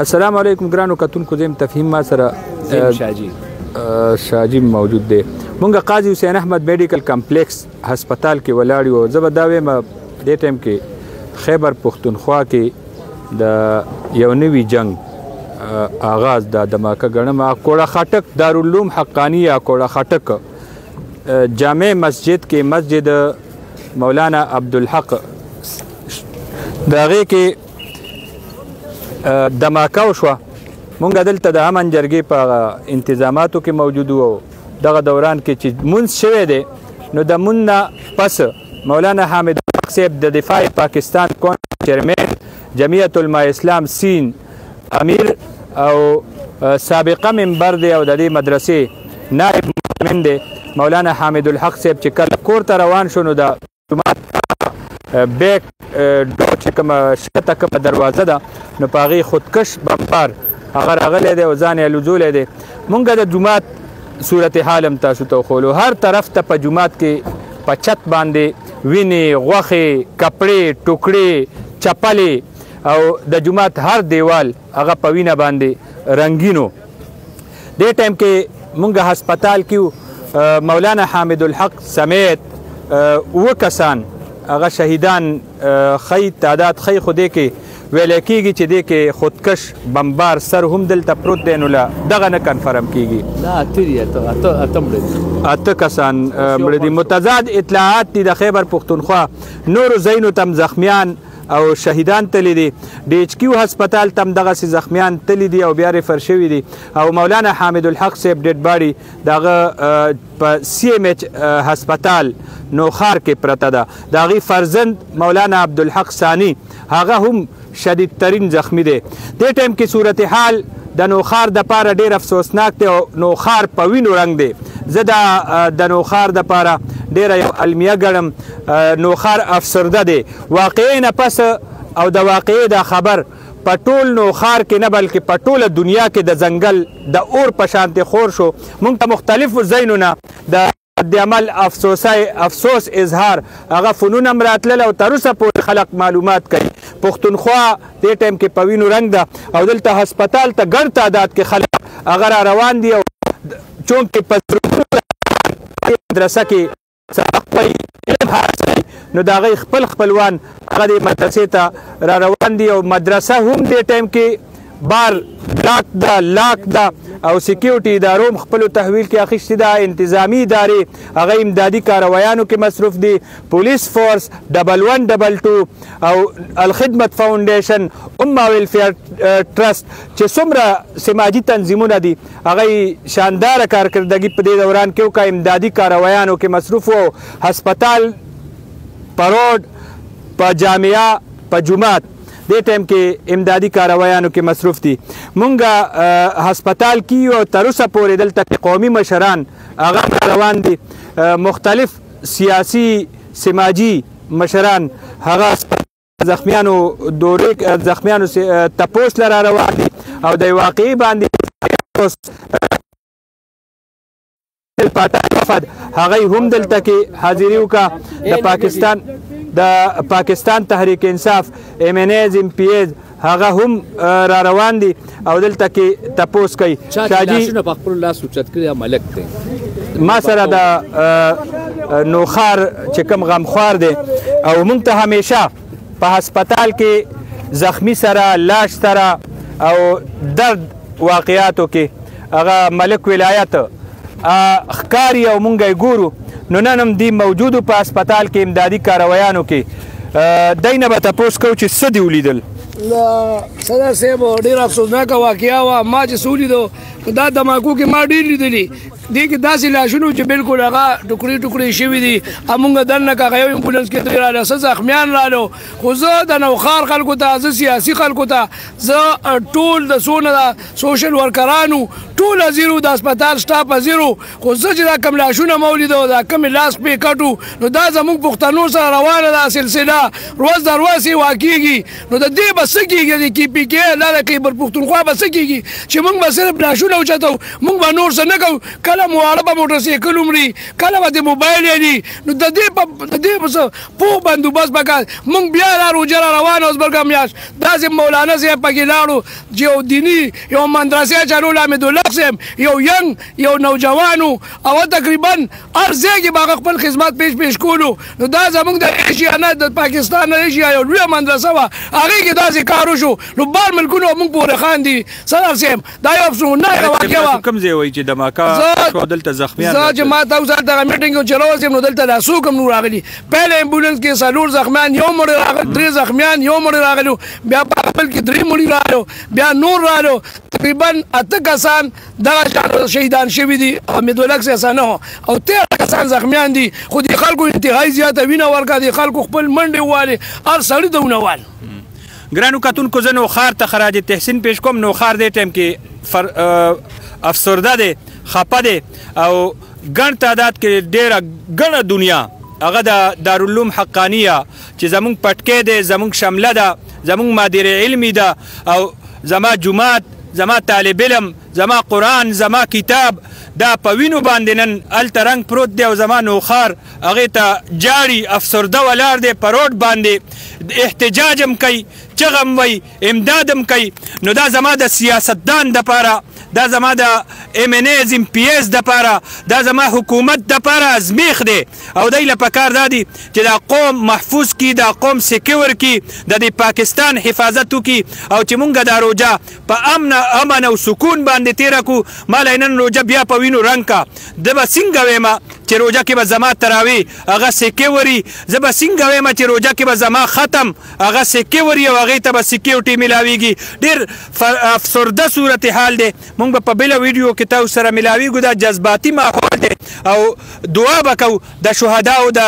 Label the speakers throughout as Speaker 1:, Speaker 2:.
Speaker 1: السلام علیکم ګرانو کتونکو زم تفهیم ما سره شاجی موجود دی. مونږ قاضي حسین احمد میډیکل کمپلیکس هسپتال کې ولاړ یو. زه به دا وایم دې ټایم کې خیبر پښتونخوا کې د یو نوي جنګ آغاز د دماکه ګڼم. کوړه خاټک دارالعلوم حقانیه کوړه خاټک جامع مسجد کې مسجد مولانا عبدالحق د هغې کې دماکه وشوه. مونږ دلته د امن جرګې په انتظاماتو کې موجود وو. دغه دوران کې چې مونځ شوی دی نو د مونځ نه پس مولانا حامد صاحب د دفاع پاکستان چیرمین جمعیت علماء اسلام سین امیر او سابقه منبر دی او د دې مدرسې نائب معلم دی مولانا حامد الحق صاحب چې کله کور ته روان شو نو د جومات بیک ډور چې کومه شته کومه دروازه ده نو په هغې خودکش بمبار هغه راغلی دی او ځان یې لوځولی دی. مونږ د جومات صورتحال هم تاسو ته وښولو. هر طرف ته په جومات کې په چت باندې وینې غوښې کپړې ټوکړې چپلې او د جومات هر دیوال هغه په وینه باندې رنګینو. دې ټایم کې مونږ هسپتال کې مولانا حامد الحق سمیت اوه کسان هغه شهیدان خی تعداد خی خو دې کې ویلی کېږي چې دې کې خودکش بمبار سر هم دلته پروت دی نو دغه نه کنفرم کېږي. اته کسان مړه دي. متضاد اطلاعات دي د خیبر پښتونخوا نورو ځایونو ته هم زخمیان او شهیدان تللی دي. د ایچ کیو هسپتال ته هم دغسې زخمیان تللی دي او بیا ریفر شوي دي. او مولانا حامد الحق صاحب ډیډ باډي د هغه په سی ایم ایچ هسپتال نوخار کې پرته ده. د هغې فرزند مولانا عبدالحق ثاني هغه هم شدیدترین زخمی دی. دې ټایم کې صورتحال د نوخار دپاره ډېر افسوسناک دی او نوخار په وینو رنګ دی. زه د نوخار دپاره ډېره یو المیه ګڼم. نوخار افسرده دی. واقعې نه پس او د واقعې دا خبر په ټول نوخار کې نه بلکې په ټوله دنیا کې د ځنګل د اور په شانتې خور شو. موږ ته مختلفو ځایونو نه د رد عمل افسوس اظهار هغه فنون هم راتلل او تر اوسه پورې خلک معلومات کوي. پښتونخوا دې ټایم کې په وینو رنګ ده او دلته هسپتال ته ګڼ تعداد کې خلک هغه را روان دي او چونکې په مدرسه کې سبق وایي علم حاصلوي نو د هغوی خپل خپلوان هغه دې مدرسې ته را روان دي او مدرسه هم دې ټایم کې بار لاک ده او سیکیورټي ادارو هم خپلو تحویل کې اخیستې ده. انتظامي ادارې هغه امدادي کارویانو کې مصروف دي. پولیس فورس 1122 او الخدمت فاونډیشن امه ویلفیر ټرست چې څومره سماجي تنظیمونه دي هغه شانداره کارکردګي په دې دوران کې وکړه. امدادي کارویانو کې مصروف وو. هسپتال په روډ په جامعه په جومات دې ټایم کې امدادي کارویانو کې مصروف دي. مونږ هسپتال کې یو تر اوسه پورې دلته کې قومي مشران هغه روان دي. مختلف سیاسي سماجي مشران هغه زخمیانو تپوس لره روان دي او د واقعي باندې وفد هغه هم دلته کې حاضري وکړه. د پاکستان تحریک انصاف ایم این ایز ایم پی ایز هغه هم را روان دي او دلته کې تپوس کوي. ما سره د نوخار چې کوم غمخوار دی او موږ ته همیشه په هسپتال کې زخمی سره لاش سره او درد واقعاتو کې هغه ملک ولایت ښکاري او مونږ یې ګورو. نو نن هم دی موجودو په هسپتال کې امدادي کارویانو کې. دی نه به تپوس کوو چې څه دې ولیدل؟
Speaker 2: صدر صاحب ډېره افسوسناکه واقعه وه. ما چې څه ولیدو دا دماکو کې ما ډېر لیدلي. دې کې داسې لاشونه چې بالکل هغه ټوکړې ټوکړې شوي دي. همونږ دننه که هغه یو امبولانس کې ترې راله څه زخمیان رالو. خو زه د نوخار خلکو ته زه سیاسي خلکو ته زه ټول د څونه د سوشل ورکرانو ټول حاضر د هسپتال سټاف حاضر. خو زه چې دا کوم لاشونه مو ولیدو دا کومې لاس پې کټو نو دا زموږ پښتنو سره روانه ده سلسله روز در ورځ واقعېږي. نو د دې به څه کېږي د کې پي کې دا د خیبر پښتونخوا به څه کېږي چې موږ به صرف لاشونه اوچتو موږ به نور څه نه کوو. کله مو واړه په موټر سایکل ومري کله به د موبایل یې نو د دې په پوخ بندوبست پکار موږ بیا را روجه را روانه اوس بلکه میاشت داسې مولانا صاحب پکې لاړو چې یو دیني یو مدرسې چلول حمیدالله صاحب یو ینګ یو نوجوانو او تقریبا هر ځای کې به هغه خپل خدمات پیش کولو نو دا زموږ د ایشیا نه د پاکستان نه ایشیا یو لویه مدرسه وه هغې کې داسې کار وشو نو بار ملکونه موږ پورې خاندي صدر صاحب دا یو افسونناکه واقعه وه
Speaker 1: کوم ځای وایي چې دماکه شو دلته زخمیان
Speaker 2: زه چې ما ته اوس هلته هغه میټینګ چې راوځم نو دلته دا څوک هم نو راغلي پهله امبولانس کې څلور زخمیان یو مړی راغلی درې زخمیان یو مړی راغلو بیا په خپل کې درې مړي رالو بیا نور رالو تقریبا 8 کسان دغه شهیدان شوي دي حمیدالله صاحب نه او 13 کسان زخمیان دي خو د خلکو انتهایی زیاته وینه ورکړه د خلکو خپل منډې ووالې هر سړي ته ونوال
Speaker 1: ګرانو کتونکو زه نوخار ته خراج تحسین پیش کوم نوخار دې ټایم کې افسرده دی خفه دی او ګڼ تعداد کې ډېره ګڼه دنیا هغه د دارالعلوم حقانیه چې زمونږ پټکی دی زمونږ شمله ده زمونږ مادر علمي ده او زما جومات زما طالب علم زما قرآن زما کتاب دا په وینو باندې نن هلته رنګ پروت دی او زما نوخار هغې ته جاړي افسرده ولاړ دی په روډ باندې احتجاج هم کوي چغه هم وایي امداد هم کوي نو دا زما د سیاستدان دپاره دا زما د MNAs MPs دپاره دا زما حکومت دپاره ازمیخ دی او دی له پکار دا دی چې دا قوم محفوظ کی دا قوم سکیور کی د دې پاکستان حفاظت وکړي او چې مونږ دا روجه په امن او سکون باندې تېره کړو ما له نن روجه بیا په وینو رنګ کا ده به څنګه ویمه چې روجه کې به زما تراوی هغه سکیوري زه به څنګه ویمه چې روجه کې به زما ختم هغه سکیوري او هغې ته به سکیورټي میلاویږي ډېر افسرده صورتحال دی مونږ به په بله ویډیو کې تاسو سره میلاویږو دا جذباتي ماحول دی او دعا به کوو د شهداو د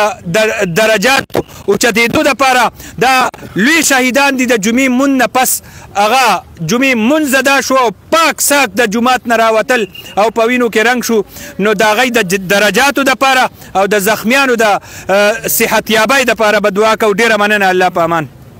Speaker 1: درجاتو اوچتېدو دپاره دا لوی شهیدان دي د جمعې مونځ نه پس هغه جمعې مونځ ادا شو او پاک ساک د جومات نه راوتل او په وینو کې رنګ شو نو د هغوی د درجاتو دپاره او د زخمیانو د صحتیابۍ دپاره به دعا کوو ډېره مننه الله په امان